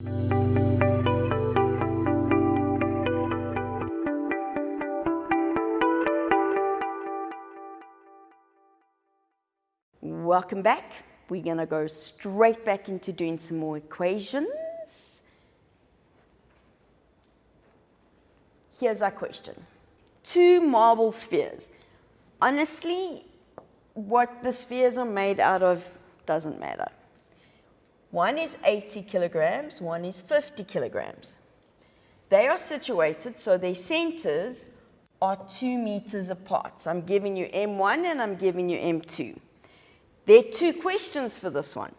Welcome back. We're going to go straight back into doing some more equations. Here's our question. 2 marble spheres. Honestly, what the spheres are made out of doesn't matter. One is 80 kilograms, one is 50 kilograms. They are situated so their centers are 2 meters apart. So I'm giving you M1 and I'm giving you M2. There are 2 questions for this one.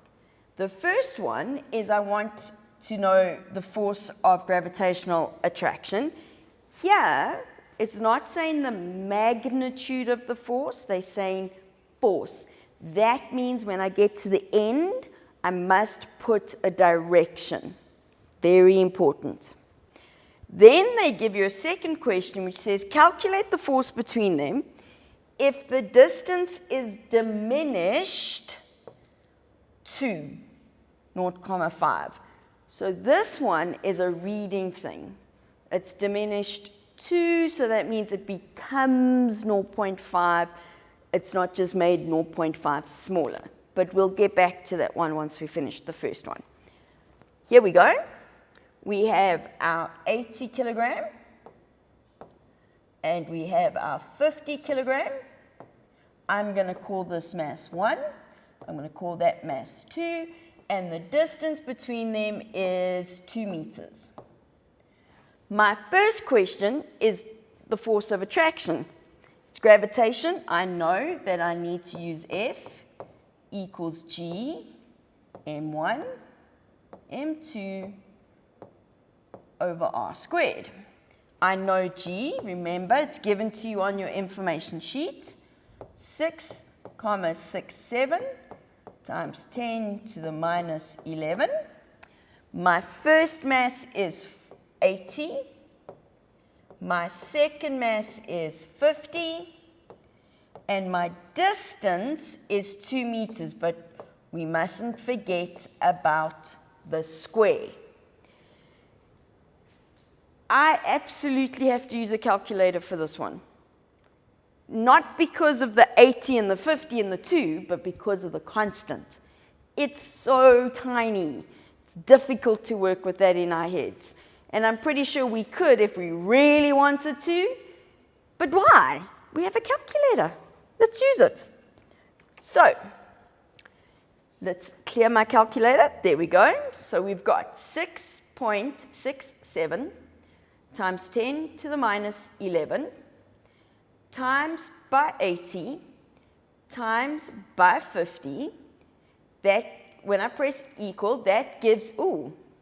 The first one is I want to know the force of gravitational attraction. Here, it's not saying the magnitude of the force, they're saying force. That means when I get to the end, I must put a direction. Very important. Then they give you a second question which says, calculate the force between them if the distance is diminished to 0.5. So this one is a reading thing. It's diminished 2, so that means it becomes 0.5. It's not just made 0.5 smaller. But we'll get back to that one once we finish the first one. Here we go. We have our 80 kilogram, and we have our 50 kilogram. I'm going to call this mass 1. I'm going to call that mass 2. And the distance between them is 2 meters. My first question is the force of attraction. It's gravitation. I know that I need to use F equals G, M1, M2 over R squared. I know G, remember, it's given to you on your information sheet. 6,67 times 10 to the minus 11. My first mass is 80. My second mass is 50. And my distance is 2 meters, but we mustn't forget about the square. I absolutely have to use a calculator for this one. Not because of the 80 and the 50 and the 2, but because of the constant. It's so tiny. It's difficult to work with that in our heads. And I'm pretty sure we could if we really wanted to. But why? We have a calculator. Let's use it. So, let's clear my calculator. There we go. So we've got 6.67 times 10 to the minus 11 times by 80 times by 50. That, when I press equal, that gives,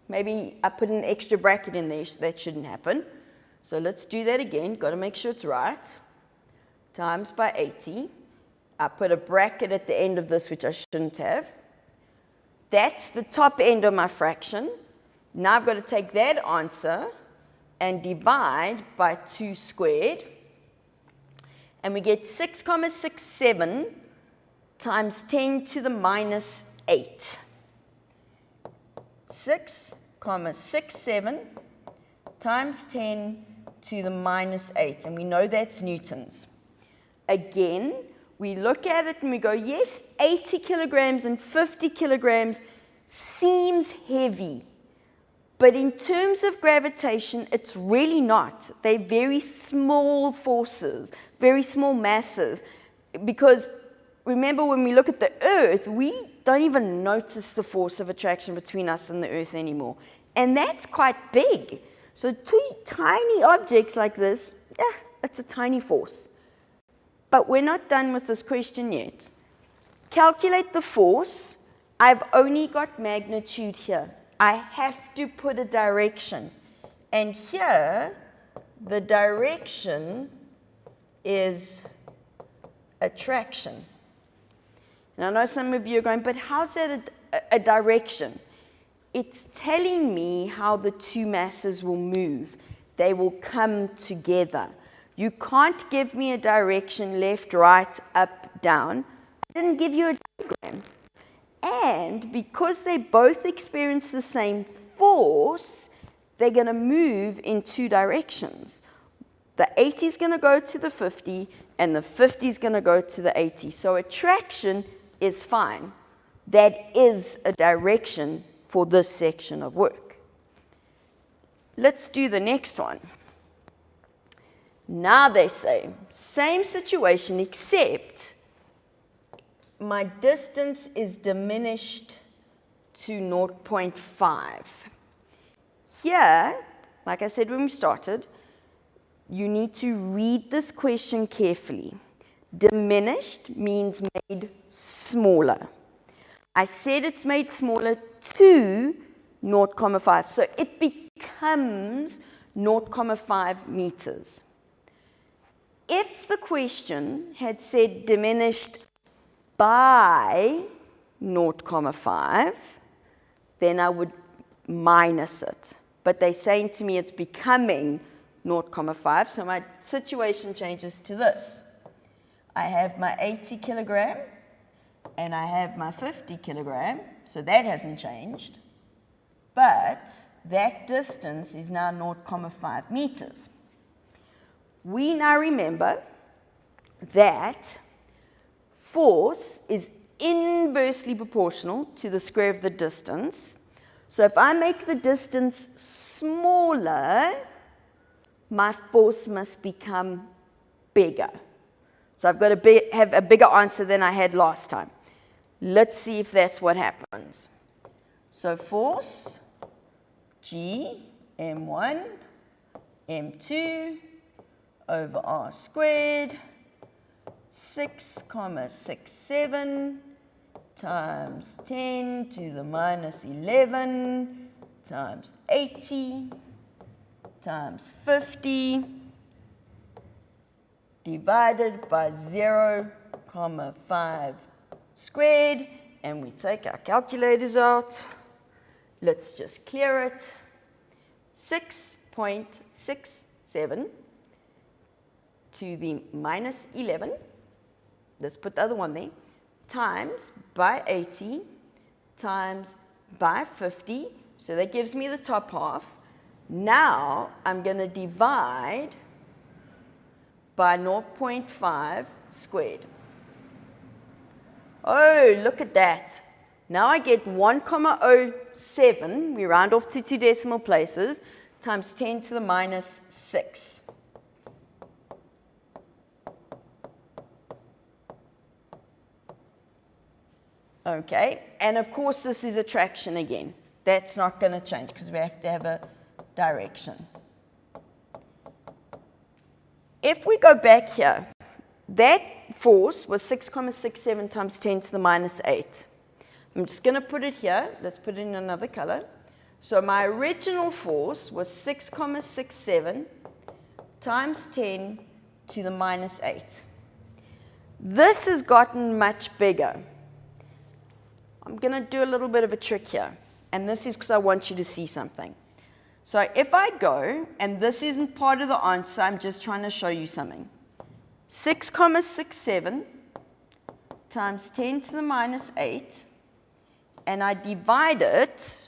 maybe I put an extra bracket in there, so that shouldn't happen. So let's do that again. Got to make sure it's right. Times by 80. I put a bracket at the end of this, which I shouldn't have. That's the top end of my fraction. Now I've got to take that answer and divide by 2 squared. And we get 6,67 times 10 to the minus 8. 6,67 times 10 to the minus 8. And we know that's newtons. Again, we look at it and we go, yes, 80 kilograms and 50 kilograms seems heavy. But in terms of gravitation, it's really not. They're very small forces, very small masses. Because remember, when we look at the Earth, we don't even notice the force of attraction between us and the Earth anymore. And that's quite big. So 2 tiny objects like this, it's a tiny force. But we're not done with this question yet. Calculate the force. I've only got magnitude here. I have to put a direction. And here, the direction is attraction. And I know some of you are going, but how's that a direction? It's telling me how the 2 masses will move. They will come together. You can't give me a direction left, right, up, down. I didn't give you a diagram. And because they both experience the same force, they're going to move in two directions. The 80 is going to go to the 50, and the 50 is going to go to the 80. So attraction is fine. That is a direction for this section of work. Let's do the next one. Now they say, same situation, except my distance is diminished to 0.5. Here, like I said when we started, you need to read this question carefully. Diminished means made smaller. I said it's made smaller to 0.5, so it becomes 0.5 meters. If the question had said diminished by 0.5, then I would minus it. But they're saying to me it's becoming 0.5, so my situation changes to this. I have my 80 kilogram, and I have my 50 kilogram, so that hasn't changed. But that distance is now 0.5 meters. We now remember that force is inversely proportional to the square of the distance. So if I make the distance smaller, my force must become bigger. So I've got to have a bigger answer than I had last time. Let's see if that's what happens. So force, G, M1, M2, over R squared, 6,67 times 10 to the minus 11 times 80 times 50 divided by 0,5 squared, and we take our calculators out. Let's just clear it. 6.67 to the minus 11, let's put the other one there, times by 80 times by 50, so that gives me the top half. Now I'm going to divide by 0.5 squared. Oh, look at that. Now I get 1,07, we round off to 2 decimal places, times 10 to the minus 6. Okay, and of course this is attraction again. That's not going to change because we have to have a direction. If we go back here, that force was 6,67 times 10 to the minus 8. I'm just going to put it here. Let's put it in another color. So my original force was 6,67 times 10 to the minus 8. This has gotten much bigger. I'm going to do a little bit of a trick here, and this is because I want you to see something. So if I go, and this isn't part of the answer, I'm just trying to show you something. 6,67 times 10 to the minus 8, and I divide it.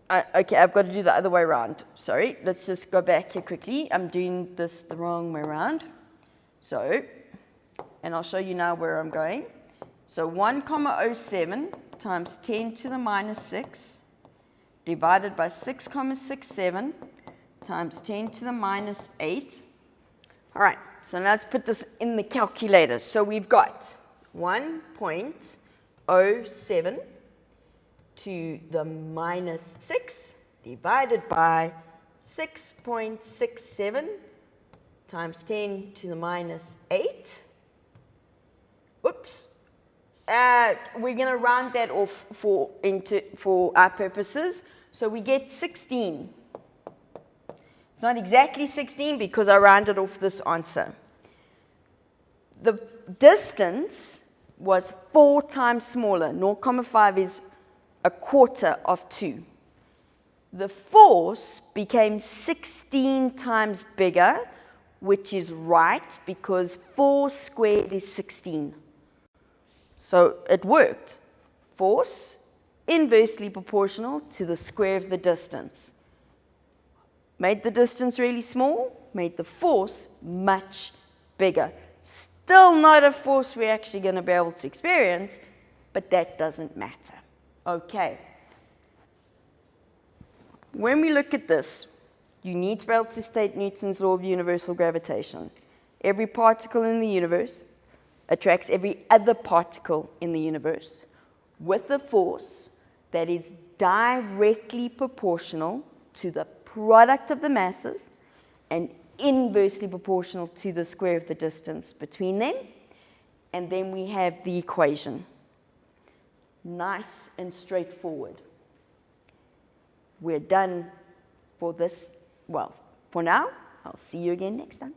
Okay, I've got to do the other way around. Sorry, let's just go back here quickly. I'm doing this the wrong way around. So, and I'll show you now where I'm going. So 1,07 times 10 to the minus 6 divided by 6,67 times 10 to the minus 8. All right, so now let's put this in the calculator. So we've got 1.07 to the minus 6 divided by 6.67 times 10 to the minus 8. Oops. We're going to round that off for our purposes. So we get 16. It's not exactly 16 because I rounded off this answer. The distance was 4 times smaller. 0,5 is a quarter of 2. The force became 16 times bigger, which is right because 4 squared is 16. So it worked. Force inversely proportional to the square of the distance. Made the distance really small, made the force much bigger. Still not a force we're actually going to be able to experience, but that doesn't matter. Okay. When we look at this, you need to be able to state Newton's law of universal gravitation. Every particle in the universe attracts every other particle in the universe with a force that is directly proportional to the product of the masses and inversely proportional to the square of the distance between them. And then we have the equation. Nice and straightforward. We're done for this. Well, for now, I'll see you again next time.